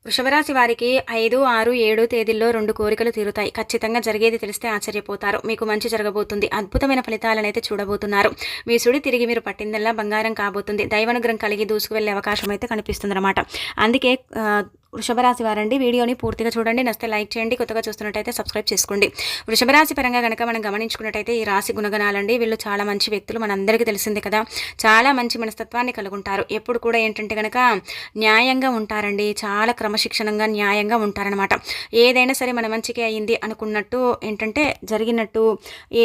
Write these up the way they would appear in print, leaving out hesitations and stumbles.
వృషభరాశి వారికి 5, 6, 7 తేదీల్లో 2 కోరికలు తీరుతాయి. ఖచ్చితంగా జరిగేది తెలిస్తే ఆశ్చర్యపోతారు. మీకు మంచి జరగబోతుంది. అద్భుతమైన ఫలితాలనైతే చూడబోతున్నారు. మీ సుడి తిరిగి మీరు పట్టిందల్లా బంగారం కాబోతుంది. దైవానుగ్రహం కలిగి దూసుకువెళ్ళే అవకాశం అయితే కనిపిస్తుందన్నమాట. అందుకే వృషభరాశి వారండి వీడియోని పూర్తిగా చూడండి. నచ్చితే లైక్ చేయండి. కొత్తగా చూస్తున్నట్టయితే సబ్స్క్రైబ్ చేసుకోండి. వృషభరాశి పరంగా కనుక మనం గమనించుకున్నట్టయితే ఈ రాశి గుణగణాలండి. వీళ్ళు చాలా మంచి వ్యక్తులు, మనందరికీ తెలిసిందే కదా. చాలా మంచి మనస్తత్వాన్ని కలుగుంటారు. ఎప్పుడు కూడా ఏంటంటే కనుక న్యాయంగా ఉంటారండి. చాలా క్రమశిక్షణంగా న్యాయంగా ఉంటారనమాట. ఏదైనా సరే మన మంచికే అయ్యింది అనుకున్నట్టు ఏంటంటే జరిగినట్టు,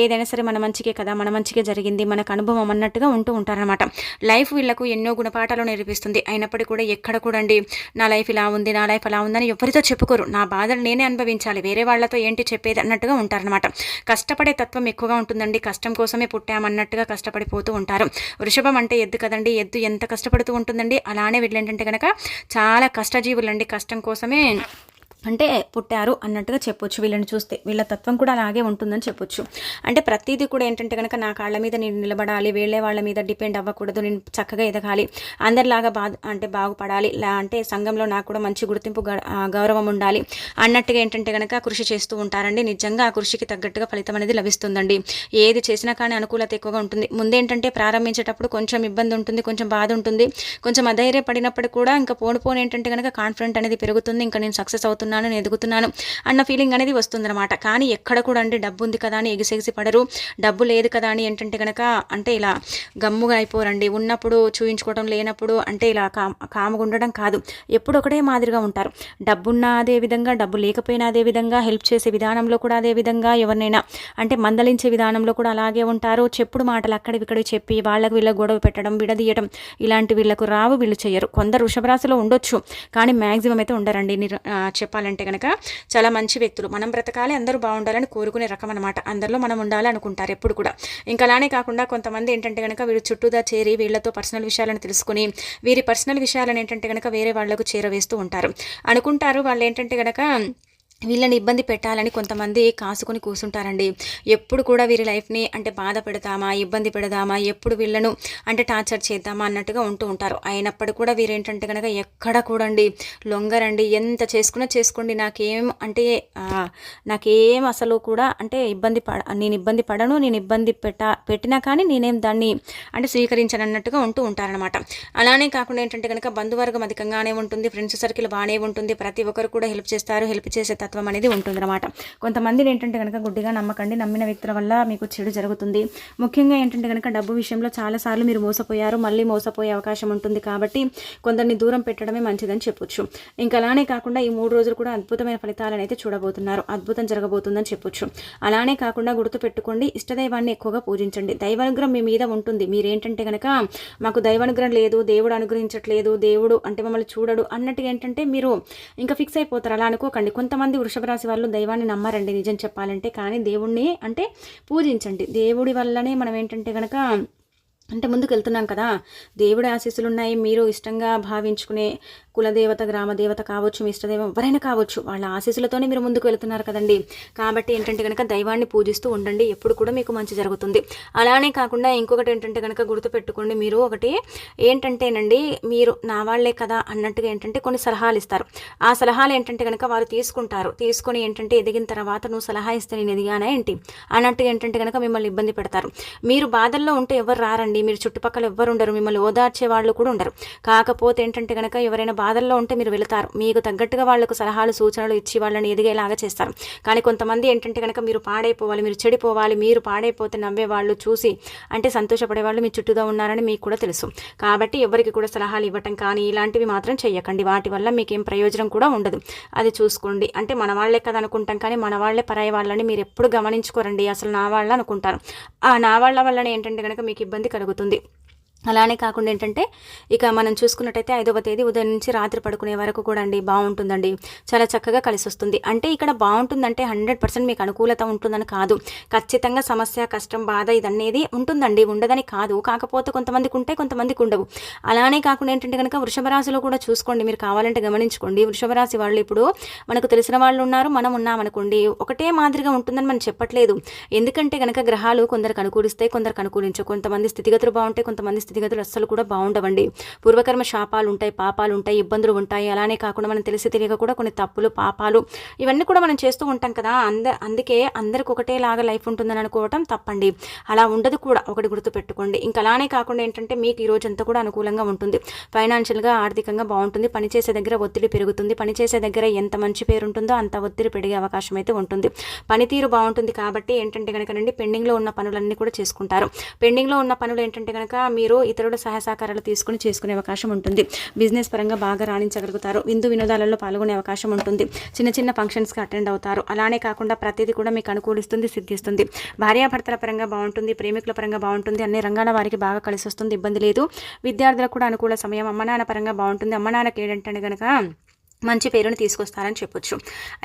ఏదైనా సరే మన మంచికే కదా, మన మంచికే జరిగింది, మనకు అనుభవం అన్నట్టుగా ఉంటూ ఉంటారనమాట. లైఫ్ వీళ్ళకు ఎన్నో గుణపాఠాలు నేర్పిస్తుంది. అయినప్పటికీ కూడా ఎక్కడ కూడా అండి నా లైఫ్ ఇలా ఉంది, నా లైఫ్ అలా ఉందని ఎవరితో చెప్పుకోరు. నా బాధలు నేనే అనుభవించాలి, వేరే వాళ్ళతో ఏంటి చెప్పేది అన్నట్టుగా ఉంటారనమాట. కష్టపడే తత్వం ఎక్కువగా ఉంటుందండి. కష్టం కోసమే పుట్టామన్నట్టుగా కష్టపడిపోతూ ఉంటారు. వృషభం అంటే ఎద్దు కదండి. ఎద్దు ఎంత కష్టపడుతూ ఉంటుందండి. అలానే వీళ్ళు ఏంటంటే కనుక చాలా కష్టజీవులండి. కష్టం కోసమే అంటే పుట్టారు అన్నట్టుగా చెప్పొచ్చు. వీళ్ళని చూస్తే వీళ్ళ తత్వం కూడా అలాగే ఉంటుందని చెప్పొచ్చు. అంటే ప్రతిదీ కూడా ఏంటంటే కనుక నా కాళ్ళ మీద నేను నిలబడాలి, వేళ్ళే వాళ్ళ మీద డిపెండ్ అవ్వకూడదు, నేను చక్కగా ఎదగాలి, అందరిలాగా బాగుపడాలి, అంటే సంఘంలో నాకు కూడా మంచి గుర్తింపు గౌరవం ఉండాలి అన్నట్టుగా ఏంటంటే కనుక కృషి చేస్తూ ఉంటారండి. నిజంగా ఆ కృషికి తగ్గట్టుగా ఫలితం అనేది లభిస్తుందండి. ఏది చేసినా కానీ అనుకూలత ఎక్కువగా ఉంటుంది. ముందేంటంటే ప్రారంభించేటప్పుడు కొంచెం ఇబ్బంది ఉంటుంది, కొంచెం బాధ ఉంటుంది, కొంచెం అధైర్యపడినప్పుడు కూడా ఇంకా పోను ఏంటంటే కనుక కాన్ఫిడెంట్ అనేది పెరుగుతుంది. ఇంకా నేను సక్సెస్ అవుతున్నాను, నేను ఎదుగుతున్నాను అన్న ఫీలింగ్ అనేది వస్తుందన్నమాట. కానీ ఎక్కడ కూడా అంటే డబ్బు ఉంది కదా అని ఎగిసెగిసి పడరు, డబ్బు లేదు కదా అని ఏంటంటే కనుక అంటే ఇలా గమ్ముగా అయిపోరండి. ఉన్నప్పుడు చూయించుకోవడం, లేనప్పుడు అంటే ఇలా కాముగా ఉండడం కాదు. ఎప్పుడు ఒకటే మాదిరిగా ఉంటారు. డబ్బున్నా అదే విధంగా, డబ్బు లేకపోయినా అదే విధంగా, హెల్ప్ చేసే విధానంలో కూడా అదే విధంగా, ఎవరినైనా అంటే మందలించే విధానంలో కూడా అలాగే ఉంటారు. చెప్పుడు మాటలు అక్కడివిక్కడి చెప్పి వాళ్ళకు వీళ్ళకి గొడవ పెట్టడం, విడదీయడం ఇలాంటి వీళ్ళకు రావు, వీళ్ళు చేయరు. కొందరు వృషభరాశిలో ఉండొచ్చు కానీ మ్యాక్సిమం అయితే ఉండరండి. చెప్పాలంటే కనుక చాలా మంచి వ్యక్తులు. మనం బ్రతకాలి, అందరూ బాగుండాలని కోరుకునే రకం అనమాట. అందరిలో మనం ఉండాలి అనుకుంటారు ఎప్పుడు కూడా. ఇంకా అలానే కాకుండా కొంతమంది ఏంటంటే కనుక వీళ్ళు చుట్టూదా చేరి వీళ్ళతో పర్సనల్ విషయాలను తెలుసుకుని వీరి పర్సనల్ విషయాలను ఏంటంటే కనుక వేరే వాళ్లకు చేరవేస్తూ ఉంటారు. అనుకుంటారు వాళ్ళు ఏంటంటే కనుక వీళ్ళని ఇబ్బంది పెట్టాలని కొంతమంది కాసుకొని కూర్చుంటారండి. ఎప్పుడు కూడా వీరి లైఫ్ని అంటే బాధ పెడతామా, ఇబ్బంది పెడదామా, ఎప్పుడు వీళ్ళను అంటే టార్చర్ చేద్దామా అన్నట్టుగా ఉంటూ ఉంటారు. అయినప్పుడు కూడా వీరేంటంటే కనుక ఎక్కడ కూడా అండి లొంగరండి. ఎంత చేసుకున్నా చేసుకోండి, నాకేం అసలు కూడా అంటే నేను ఇబ్బంది పడను, నేను ఇబ్బంది పెట్టినా కానీ నేనేం దాన్ని అంటే స్వీకరించను అన్నట్టుగా ఉంటూ ఉంటారనమాట. అలానే కాకుండా ఏంటంటే కనుక బంధువర్గం అధికంగానే ఉంటుంది, ఫ్రెండ్స్ సర్కిల్ బాగానే ఉంటుంది, ప్రతి ఒక్కరు కూడా హెల్ప్ చేస్తారు, హెల్ప్ చేసే తత్వం అనేది ఉంటుందన్నమాట. కొంతమంది ఏంటంటే కనుక గుడ్డిగా నమ్మకండి. నమ్మిన వ్యక్తుల వల్ల మీకు చెడు జరుగుతుంది. ముఖ్యంగా ఏంటంటే కనుక డబ్బు విషయంలో చాలాసార్లు మీరు మోసపోయారు, మళ్ళీ మోసపోయే అవకాశం ఉంటుంది. కాబట్టి కొందరిని దూరం పెట్టడమే మంచిదని చెప్పొచ్చు. ఇంకా అలానే కాకుండా ఈ 3 రోజులు కూడా అద్భుతమైన ఫలితాలను అయితే చూడబోతున్నారు. అద్భుతం జరగబోతుందని చెప్పొచ్చు. అలానే కాకుండా గుర్తుపెట్టుకోండి, ఇష్టదైవాన్ని ఎక్కువగా పూజించండి. దైవానుగ్రహం మీ మీద ఉంటుంది. మీరేంటంటే కనుక మాకు దైవానుగ్రహం లేదు, దేవుడు అనుగ్రహించట్లేదు, దేవుడు అంటే మమ్మల్ని చూడడు అన్నట్టుగా ఏంటంటే మీరు ఇంకా ఫిక్స్ అయిపోతారు. అలా అనుకోకండి. కొంతమంది వృషభ రాశి వాళ్ళు దైవాన్ని నమ్మరండి నిజం చెప్పాలంటే. కానీ దేవుణ్ణి అంటే పూజించండి. దేవుడి వల్లనే మనం ఏంటంటే కనుక అంటే ముందుకు వెళ్తున్నాం కదా. దేవుడి ఆశీస్సులు ఉన్నాయి. మీరు ఇష్టంగా భావించుకునే కులదేవత, గ్రామదేవత కావచ్చు, మీ ఇష్టదైవం ఎవరైనా కావచ్చు, వాళ్ళ ఆశీస్సులతోనే మీరు ముందుకు వెళ్తున్నారు కదండి. కాబట్టి ఏంటంటే కనుక దైవాన్ని పూజిస్తూ ఉండండి. ఎప్పుడు కూడా మీకు మంచి జరుగుతుంది. అలానే కాకుండా ఇంకొకటి ఏంటంటే కనుక గుర్తుపెట్టుకోండి, మీరు ఒకటి ఏంటంటేనండి మీరు నా వాళ్లే కదా అన్నట్టుగా ఏంటంటే కొన్ని సలహాలు ఇస్తారు. ఆ సలహాలు ఏంటంటే కనుక వారు తీసుకుంటారు. తీసుకొని ఏంటంటే ఎదిగిన తర్వాత నువ్వు సలహా ఇస్తే నేను ఎదిగానా ఏంటి అన్నట్టుగా ఏంటంటే కనుక మిమ్మల్ని ఇబ్బంది పెడతారు. మీరు బాధల్లో ఉంటే ఎవరు రారండి. మీరు చుట్టుపక్కల ఎవ్వరు ఉండరు, మిమ్మల్ని ఓదార్చే వాళ్ళు కూడా ఉండరు. కాకపోతే ఏంటంటే కనుక ఎవరైనా బాధల్లో ఉంటే మీరు వెళతారు. మీకు తగ్గట్టుగా వాళ్ళకు సలహాలు సూచనలు ఇచ్చి వాళ్ళని ఎదిగేలాగా చేస్తారు. కానీ కొంతమంది ఏంటంటే కనుక మీరు పాడైపోవాలి, మీరు చెడిపోవాలి, మీరు పాడైపోతే నవ్వే వాళ్ళు చూసి అంటే సంతోషపడే వాళ్ళు మీ చుట్టూగా ఉన్నారని మీకు కూడా తెలుసు. కాబట్టి ఎవరికి కూడా సలహాలు ఇవ్వటం కానీ ఇలాంటివి మాత్రం చెయ్యకండి. వాటి వల్ల మీకేం ప్రయోజనం కూడా ఉండదు. అది చూసుకోండి. అంటే మన వాళ్ళే కదా అనుకుంటాం కానీ మన వాళ్ళే పరాయి వాళ్ళని మీరు ఎప్పుడు గమనించుకోరండి. అసలు నా వాళ్ళ అనుకుంటారు. ఆ నా వాళ్ళ వల్లనే ఏంటంటే కనుక మీకు ఇబ్బంది కలుగుతుంది. అలానే కాకుండా ఏంటంటే ఇక మనం చూసుకున్నట్టయితే 5వ తేదీ ఉదయం నుంచి రాత్రి పడుకునే వరకు కూడా అండి బాగుంటుందండి. చాలా చక్కగా కలిసి వస్తుంది. అంటే ఇక్కడ బాగుంటుందంటే 100% మీకు అనుకూలత ఉంటుందని కాదు. ఖచ్చితంగా సమస్య, కష్టం, బాధ ఇదనేది ఉంటుందండి, ఉండదని కాదు. కాకపోతే కొంతమందికి ఉంటే కొంతమందికి ఉండవు. అలానే కాకుండా ఏంటంటే కనుక వృషభ రాశిలో కూడా చూసుకోండి. మీరు కావాలంటే గమనించుకోండి. వృషభ రాశి వాళ్ళు ఇప్పుడు మనకు తెలిసిన వాళ్ళు ఉన్నారు, మనం ఉన్నామనుకోండి, ఒకటే మాదిరిగా ఉంటుందని మనం చెప్పట్లేదు. ఎందుకంటే కనుక గ్రహాలు కొందరికి అనుకూలిస్తాయి, కొందరికి అనుకూలించవు. కొంతమంది స్థితిగతులు బాగుంటాయి, కొంతమంది స్థితిగతులు అస్సలు కూడా బాగుండవండి. పూర్వకర్మ శాపాలు ఉంటాయి, పాపాలు ఉంటాయి, ఇబ్బందులు ఉంటాయి. అలానే కాకుండా మనం తెలిసి తెలియక కూడా కొన్ని తప్పులు, పాపాలు ఇవన్నీ కూడా మనం చేస్తూ ఉంటాం కదా. అందుకే అందరికి ఒకటేలాగా లైఫ్ ఉంటుందని అనుకోవటం తప్పండి. అలా ఉండదు కూడా, ఒకటి గుర్తుపెట్టుకోండి. ఇంకా అలానే కాకుండా ఏంటంటే మీకు ఈ రోజంతా కూడా అనుకూలంగా ఉంటుంది. ఫైనాన్షియల్గా, ఆర్థికంగా బాగుంటుంది. పనిచేసే దగ్గర ఒత్తిడి పెరుగుతుంది. పనిచేసే దగ్గర ఎంత మంచి పేరు ఉంటుందో అంత ఒత్తిడి పెరిగే అవకాశం అయితే ఉంటుంది. పనితీరు బాగుంటుంది కాబట్టి ఏంటంటే కనుక నండి పెండింగ్లో ఉన్న పనులన్నీ కూడా చేసుకుంటారు. పెండింగ్లో ఉన్న పనులు ఏంటంటే కనుక మీరు ఇతరుల సహాయ సహకారాలు చేసుకునే అవకాశం ఉంటుంది. బిజినెస్ పరంగా బాగా రాణించగలుగుతారు. విందు వినోదాలలో పాల్గొనే అవకాశం ఉంటుంది. చిన్న చిన్న ఫంక్షన్స్కి అటెండ్ అవుతారు. అలానే కాకుండా ప్రతిదీ కూడా మీకు అనుకూలిస్తుంది, సిద్ధిస్తుంది. భార్యాభర్తల పరంగా బాగుంటుంది. ప్రేమికుల పరంగా బాగుంటుంది. అన్ని రంగాల వారికి బాగా కలిసి వస్తుంది, ఇబ్బంది లేదు. విద్యార్థులకు కూడా అనుకూల సమయం. అమ్మ నాన్న పరంగా బాగుంటుంది. అమ్మ నాన్నకి ఏంటంటే కనుక మంచి పేరుని తీసుకొస్తారని చెప్పొచ్చు.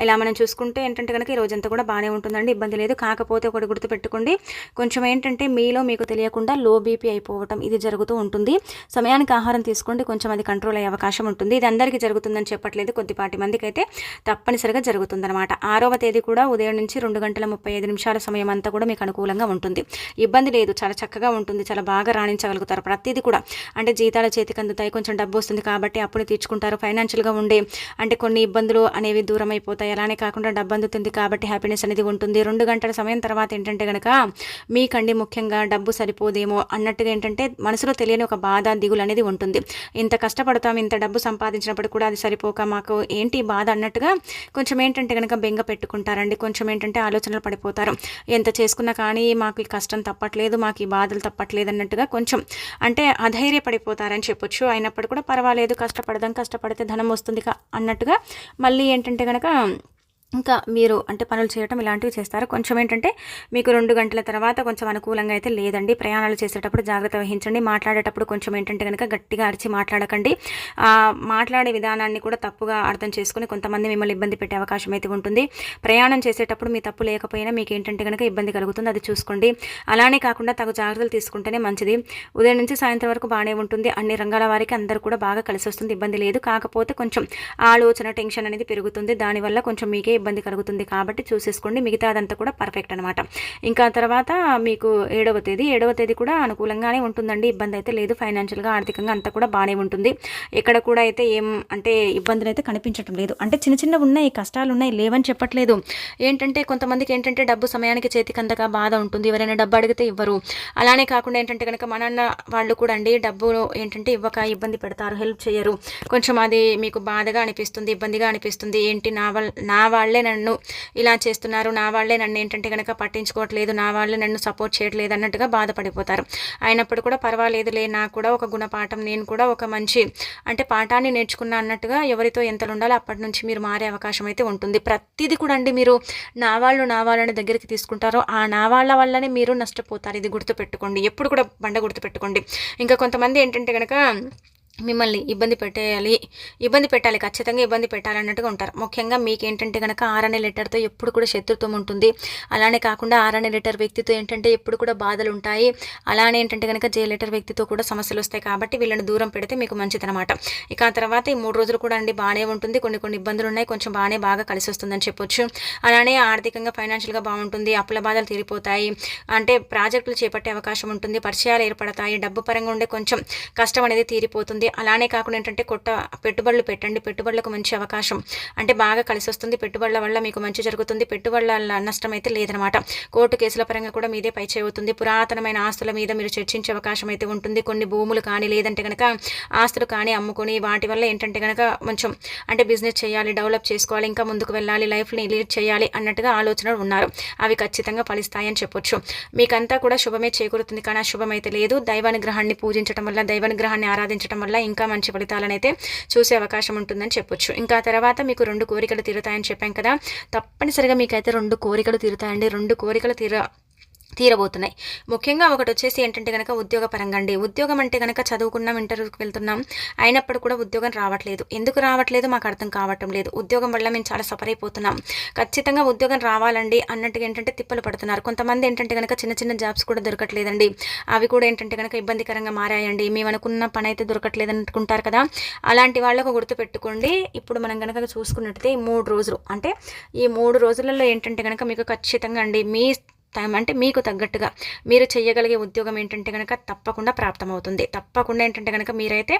ఇలా మనం చూసుకుంటే ఏంటంటే కనుక ఈ రోజంతా కూడా బాగానే ఉంటుందండి, ఇబ్బంది లేదు. కాకపోతే ఒకటి గుర్తుపెట్టుకోండి, కొంచెం ఏంటంటే మీలో మీకు తెలియకుండా లో బీపీ అయిపోవటం ఇది జరుగుతూ ఉంటుంది. సమయానికి ఆహారం తీసుకోండి, కొంచెం అది కంట్రోల్ అయ్యే అవకాశం ఉంటుంది. ఇది అందరికీ జరుగుతుందని చెప్పట్లేదు, కొద్దిపాటి మందికి అయితే తప్పనిసరిగా జరుగుతుందన్నమాట. 6వ తేదీ కూడా ఉదయం నుంచి 2:35 సమయం అంతా కూడా మీకు అనుకూలంగా ఉంటుంది, ఇబ్బంది లేదు. చాలా చక్కగా ఉంటుంది, చాలా బాగా రాణించగలుగుతారు. ప్రతిదీ కూడా అంటే జీతాల చేతికి అందుతాయి, కొంచెం డబ్బు వస్తుంది కాబట్టి అప్పుడే తీర్చుకుంటారు. ఫైనాన్షియల్గా ఉండే అంటే కొన్ని ఇబ్బందులు అనేవి దూరం అయిపోతాయి. అలానే కాకుండా డబ్బు అందుతుంది కాబట్టి హ్యాపీనెస్ అనేది ఉంటుంది. 2 గంటల సమయం తర్వాత ఏంటంటే కనుక మీకండి ముఖ్యంగా డబ్బు సరిపోదేమో అన్నట్టుగా ఏంటంటే మనసులో తెలియని ఒక బాధ, దిగులు అనేది ఉంటుంది. ఇంత కష్టపడతాం, ఇంత డబ్బు సంపాదించినప్పుడు కూడా అది సరిపోక మాకు ఏంటి బాధ అన్నట్టుగా కొంచెం ఏంటంటే కనుక బెంగ పెట్టుకుంటారండి. కొంచెం ఏంటంటే ఆలోచనలు పడిపోతారు. ఎంత చేసుకున్నా కానీ మాకు ఈ కష్టం తప్పట్లేదు, మాకు ఈ బాధలు తప్పట్లేదు అన్నట్టుగా కొంచెం అంటే అధైర్యపడిపోతారని చెప్పొచ్చు. అయినప్పుడు కూడా పర్వాలేదు, కష్టపడితే ధనం వస్తుంది అన్నట్టుగా మళ్ళీ ఏంటంటే కనుక ఇంకా మీరు అంటే పనులు చేయటం ఇలాంటివి చేస్తారు. కొంచెం ఏంటంటే మీకు 2 గంటల తర్వాత కొంచెం అనుకూలంగా అయితే లేదండి. ప్రయాణాలు చేసేటప్పుడు జాగ్రత్త వహించండి. మాట్లాడేటప్పుడు కొంచెం ఏంటంటే కనుక గట్టిగా అరిచి మాట్లాడకండి. మాట్లాడే విధానాన్ని కూడా తప్పుగా అర్థం చేసుకుని కొంతమంది మిమ్మల్ని ఇబ్బంది పెట్టే అవకాశం అయితే ఉంటుంది. ప్రయాణం చేసేటప్పుడు మీ తప్పు లేకపోయినా మీకు ఏంటంటే కనుక ఇబ్బంది కలుగుతుంది, అది చూసుకోండి. అలానే కాకుండా తగు జాగ్రత్తలు తీసుకుంటేనే మంచిది. ఉదయం నుంచి సాయంత్రం వరకు బాగానే ఉంటుంది. అన్ని రంగాల వారికి అందరూ కూడా బాగా కలిసి వస్తుంది, ఇబ్బంది లేదు. కాకపోతే కొంచెం ఆలోచన, టెన్షన్ అనేది పెరుగుతుంది. దానివల్ల కొంచెం మీకే ఇబ్బంది కలుగుతుంది కాబట్టి చూసేసుకోండి. మిగతా అదంతా కూడా పర్ఫెక్ట్ అనమాట. ఇంకా తర్వాత మీకు 7వ తేదీ కూడా అనుకూలంగానే ఉంటుందండి, ఇబ్బంది అయితే లేదు. ఫైనాన్షియల్గా, ఆర్థికంగా అంతా కూడా బాగానే ఉంటుంది. ఎక్కడ కూడా అయితే ఏం అంటే ఇబ్బందులు అయితే కనిపించడం లేదు. అంటే చిన్న చిన్న ఉన్నాయి, కష్టాలు ఉన్నాయి, లేవని చెప్పట్లేదు. ఏంటంటే కొంతమందికి ఏంటంటే డబ్బు సమయానికి చేతికి అందక బాధ ఉంటుంది. ఎవరైనా డబ్బు అడిగితే ఇవ్వరు. అలానే కాకుండా ఏంటంటే కనుక మన వాళ్ళు కూడా అండి డబ్బు ఏంటంటే ఇవ్వక ఇబ్బంది పెడతారు, హెల్ప్ చేయరు. కొంచెం అది మీకు బాధగా అనిపిస్తుంది, ఇబ్బందిగా అనిపిస్తుంది. ఏంటి నా వాళ్ళే నన్ను ఇలా చేస్తున్నారు, నా వాళ్ళే నన్ను ఏంటంటే కనుక పట్టించుకోవట్లేదు, నా వాళ్ళే నన్ను సపోర్ట్ చేయట్లేదు అన్నట్టుగా బాధపడిపోతారు. అయినప్పుడు కూడా పర్వాలేదులే, నాకు కూడా ఒక గుణపాఠం, నేను కూడా ఒక మంచి అంటే పాఠాన్ని నేర్చుకున్నా అన్నట్టుగా ఎవరితో ఎంతలు ఉండాలో అప్పటి నుంచి మీరు మారే అవకాశం అయితే ఉంటుంది. ప్రతిదీ కూడా అండి మీరు నా వాళ్ళని దగ్గరికి తీసుకుంటారో ఆ నా వాళ్ళ వల్లనే మీరు నష్టపోతారు. ఇది గుర్తుపెట్టుకోండి, ఎప్పుడు కూడా గుర్తుపెట్టుకోండి. ఇంకా కొంతమంది ఏంటంటే కనుక మిమ్మల్ని ఇబ్బంది పెట్టాలి, ఖచ్చితంగా ఇబ్బంది పెట్టాలన్నట్టుగా ఉంటారు. ముఖ్యంగా మీకేంటంటే కనుక 6 అనే లెటర్తో ఎప్పుడు కూడా శత్రుత్వం ఉంటుంది. అలానే కాకుండా 6 అనే లెటర్ వ్యక్తితో ఏంటంటే ఎప్పుడు కూడా బాధలు ఉంటాయి. అలానే ఏంటంటే కనుక జే లెటర్ వ్యక్తితో కూడా సమస్యలు వస్తాయి. కాబట్టి వీళ్ళని దూరం పెడితే మీకు మంచిదనమాట. ఇక ఆ తర్వాత ఈ 3 రోజులు కూడా అండి బాగానే ఉంటుంది. కొన్ని ఇబ్బందులు ఉన్నాయి, కొంచెం బాగా కలిసి వస్తుందని చెప్పొచ్చు. అలానే ఆర్థికంగా, ఫైనాన్షియల్గా బాగుంటుంది. అప్పుల బాధలు తీరిపోతాయి. అంటే ప్రాజెక్టులు చేపట్టే అవకాశం ఉంటుంది. పరిచయాలు ఏర్పడతాయి. డబ్బు పరంగా ఉండే కొంచెం కష్టం అనేది తీరిపోతుంది. అలానే కాకుండా ఏంటంటే పెట్టుబడులు పెట్టండి. పెట్టుబడులకు మంచి అవకాశం అంటే బాగా కలిసి వస్తుంది. పెట్టుబడుల వల్ల మీకు మంచి జరుగుతుంది. పెట్టుబడుల నష్టం అయితే లేదనమాట. కోర్టు కేసుల పరంగా కూడా మీదే పై చేయవుతుంది. పురాతనమైన ఆస్తుల మీద మీరు చర్చించే అవకాశం అయితే ఉంటుంది. కొన్ని భూములు కానీ లేదంటే కనుక ఆస్తులు కానీ అమ్ముకొని వాటి వల్ల ఏంటంటే కనుక కొంచెం అంటే బిజినెస్ చేయాలి, డెవలప్ చేసుకోవాలి, ఇంకా ముందుకు వెళ్ళాలి, లైఫ్ని లీడ్ చేయాలి అన్నట్టుగా ఆలోచనలు ఉన్నారు. అవి ఖచ్చితంగా ఫలిస్తాయని చెప్పొచ్చు. మీకంతా కూడా శుభమే చేకూరుతుంది. కానీ ఆ శుభం అయితే లేదు. దైవానుగ్రహాన్ని పూజించడం వల్ల, దైవానుగ్రహాన్ని ఆరాధించడం వల్ల ఇంకా మంచి ఫలితాలను అయితే చూసే అవకాశం ఉంటుందని చెప్పొచ్చు. ఇంకా తర్వాత మీకు 2 కోరికలు తీరుతాయని చెప్పాం కదా, తప్పనిసరిగా మీకైతే 2 కోరికలు తీరుతాయండి. 2 కోరికలు తీరబోతున్నాయి. ముఖ్యంగా ఒకటి వచ్చేసి ఏంటంటే కనుక ఉద్యోగ పరంగా అండి. ఉద్యోగం అంటే కనుక చదువుకున్నాం, ఇంటర్వ్యూకి వెళ్తున్నాం, అయినప్పుడు కూడా ఉద్యోగం రావట్లేదు. ఎందుకు రావట్లేదు మాకు అర్థం కావటం లేదు. ఉద్యోగం వల్ల మేము చాలా సఫర్ అయిపోతున్నాం. ఖచ్చితంగా ఉద్యోగం రావాలండి అన్నట్టుగా ఏంటంటే తిప్పలు పడుతున్నారు. కొంతమంది ఏంటంటే కనుక చిన్న జాబ్స్ కూడా దొరకట్లేదండి. అవి కూడా ఏంటంటే కనుక ఇబ్బందికరంగా మారాయండి. మేము అనుకున్న పని అయితే దొరకట్లేదు అనుకుంటారు కదా, అలాంటి వాళ్ళకు గుర్తుపెట్టుకోండి. ఇప్పుడు మనం కనుక చూసుకున్నట్టయితే 3 రోజులు అంటే ఈ 3 రోజులలో ఏంటంటే కనుక మీకు ఖచ్చితంగా అండి మీ అంటే మీకు తగ్గట్టుగా మీరు చేయగలిగే ఉద్యోగం ఏంటంటే కనుక తప్పకుండా ప్రాప్తమవుతుంది. తప్పకుండా ఏంటంటే కనుక మీరైతే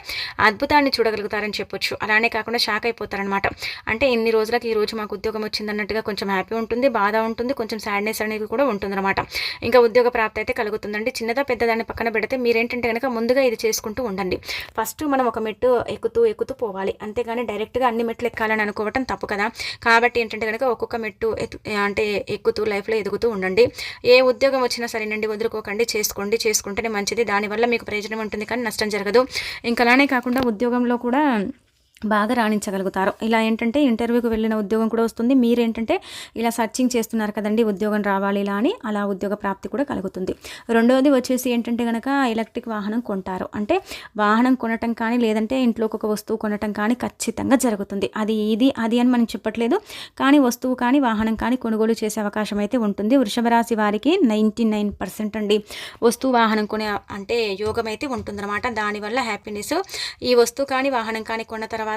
అద్భుతాన్ని చూడగలుగుతారని చెప్పొచ్చు. అలానే కాకుండా షాక్ అయిపోతారనమాట. అంటే ఇన్ని రోజులకి ఈ రోజు మాకు ఉద్యోగం వచ్చిందన్నట్టుగా కొంచెం హ్యాపీ ఉంటుంది, బాధ ఉంటుంది, కొంచెం సాడ్‌నెస్ అనేది కూడా ఉంటుందన్నమాట. ఇంకా ఉద్యోగ ప్రాప్తి అయితే కలుగుతుందండి. చిన్నదా పెద్దదాన్ని పక్కన పెడితే మీరేంటంటే గనక ముందుగా ఇది చేసుకుంటూ ఉండండి. ఫస్ట్ మనం ఒక మెట్టు ఎక్కుతూ పోవాలి. అంతేగాని డైరెక్ట్‌గా అన్ని మెట్లు ఎక్కాలని అనుకోవటం తప్పు కదా! కాబట్టి ఏంటంటే గనక ఒక్కొక్క మెట్టు అంటే ఎక్కుతూ లైఫ్‌లో ఎదుగుతూ ఉండండి. ఏ ఉద్యోగం వచ్చినా సరేనండి వదులుకోకండి. చేసుకుంటేనే మంచిది. దానివల్ల మీకు ప్రయోజనం ఉంటుంది కానీ నష్టం జరగదు. ఇంక అలానే కాకుండా ఉద్యోగంలో కూడా బాగా రాణించగలుగుతారు. ఇలా ఏంటంటే ఇంటర్వ్యూకి వెళ్ళిన ఉద్యోగం కూడా వస్తుంది. మీరేంటంటే ఇలా సర్చింగ్ చేస్తున్నారు కదండీ ఉద్యోగం రావాలి ఇలా అని, అలా ఉద్యోగ ప్రాప్తి కూడా కలుగుతుంది. రెండోది వచ్చేసి ఏంటంటే గనక ఎలక్ట్రిక్ వాహనం కొంటారు. అంటే వాహనం కొనటం కానీ లేదంటే ఇంట్లోకి ఒక వస్తువు కొనటం కానీ ఖచ్చితంగా జరుగుతుంది. అది అది అని మనం చెప్పట్లేదు. కానీ వస్తువు కానీ వాహనం కానీ కొనుగోలు చేసే అవకాశం అయితే ఉంటుంది. వృషభ రాశి వారికి 99% అండి వస్తువు వాహనం కొనే అంటే యోగం అయితే ఉంటుందన్నమాట. దానివల్ల హ్యాపీనెస్ ఈ వస్తువు కానీ వాహనం కానీ కొన్న తర్వాత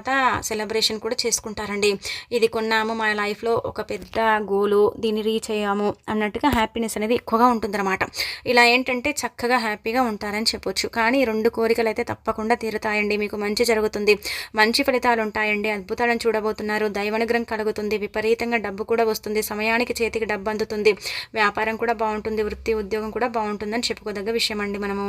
సెలబ్రేషన్ కూడా చేసుకుంటారండి. ఇది కొన్నాము మన లైఫ్లో ఒక పెద్ద గోలు, దీన్ని రీచ్ అయ్యాము అన్నట్టుగా హ్యాపీనెస్ అనేది ఎక్కువగా ఉంటుందన్నమాట. ఇలా ఏంటంటే చక్కగా హ్యాపీగా ఉంటారని చెప్పొచ్చు. కానీ 2 కోరికలు అయితే తప్పకుండా తీరుతాయండి. మీకు మంచి జరుగుతుంది, మంచి ఫలితాలు ఉంటాయండి, అద్భుతాలను చూడబోతున్నారు, దైవానుగ్రహం కలుగుతుంది, విపరీతంగా డబ్బు కూడా వస్తుంది, సమయానికి చేతికి డబ్బు అందుతుంది, వ్యాపారం కూడా బాగుంటుంది, వృత్తి ఉద్యోగం కూడా బాగుంటుందని చెప్పుకోదగ్గ విషయం అండి మనము.